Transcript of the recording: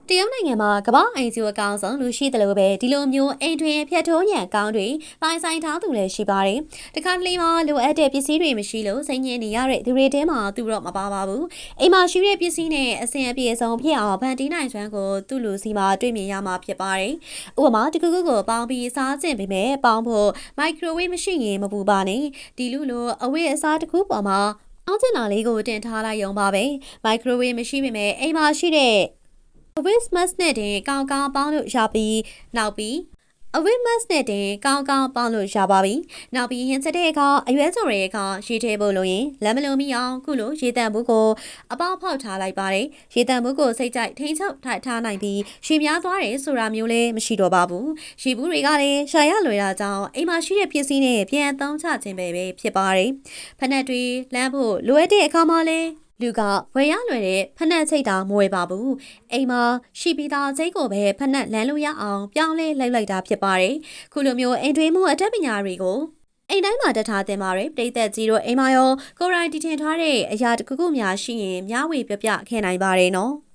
တရုတ်နိုင်ငံမှာကမ္ဘာအိမ်စီအကောင်ဆုံးလူရှိတယ်လို့ပဲဒီလိုမျိုးအိမ်တွင်ဖြတ်ထိုးရန်ကောင်းတွေပိုင်ဆိုင်ထားသူလည်းရှိပါတယ်။တခါတလေမှာလိုအပ်တဲ့ပစ္စည်းတွေမရှိလို့စိတ်ညစ်နေရတဲ့သူတွေတဲမှာသူတော့မပါပါဘူး။အိမ်မှာရှိတဲ့ပစ္စည်းနဲ့အဆင်အပြေဆုံးဖြစ်အောင်ဖန်တီးနိုင်စွမ်းကိုသူ့လူစီမှာတွေ့မြင်ရမှာဖြစ်ပါတယ်။ဥပမာတခုခုကိုပေါင်းပြီးစားကျင်ပေမဲ့ပေါင်းဖို့မိုက်ခရိုဝေ့မရှိရင်မပူပါနဲ့။ဒီလိုအဝတ်အစားတစ်ခုပေါ်မှာအောင်းကျင်လာလေးကိုတင်ထားလိုက်ရုံပါပဲ။မိုက်ခရိုဝေ့မရှိပေမဲ့အိမ်မှာရှိတဲ့အဝစ်မတ်နဲ့တင်ကောင်းကောင်းပေါင်းလို့ရပြီးနောက်ပြီးအဝစ်မတ်နဲ့တင်ကောင်းကောင်းပေါင်းလို့ရပါပြီနောက်ပြီးဟင်းချက်တဲ့အခါအရွယ်စုံရဲ့အခါရေထဲပို့လို့ရင်လက်မလုံးမိအောင်ခုလိုရေတံဘူးကိုအပေါက်ဖောက်ထားလိုက်ပါတယ်ရေတံဘူးကိုစိတ်ကြိုက်ထိန်းချုပ်ထားနိုင်ပြီးရေများသွားတယ်ဆိုတာမျိုးလည်းမရှိတော့ပါဘူးရေဘူးတွေကလည်းရှာရလွယ်တာကြောင့်အိမ်မှာရှိတဲ့ပစ္စည်းနဲ့ပြန်သုံးချခြင်းပဲဖြစ်ပါတယ်ဖက်နှက်တွေလမ်းဖို့လိုအပ်တဲ့အခါမှာလည်းလူကဝယ်ရလွယ်တဲ့ဖက်နှက်ချိတ်တာမဝယ်ပါဘူးအိမ်မှာရှိပြီးသားချိတ်ကိုပဲဖက်နှက်လမ်းလို့ရအောင်ပြောင်းလဲလိုက်တာဖြစ်ပါတယ်ခုလိုမျိုးအိမ်တွင်းမှုအတတ်ပညာတွေကိုအိမ်တိုင်းမှာတထားတင်ပါတယ်ပြည်သက်ကြီးတို့အိမ်မှာရောကိုယ်တိုင်တည်ထင်ထားတဲ့အရာတစ်ခုခုများရှိရင်မျှဝေပြခဲ့နိုင်ပါတယ်နော်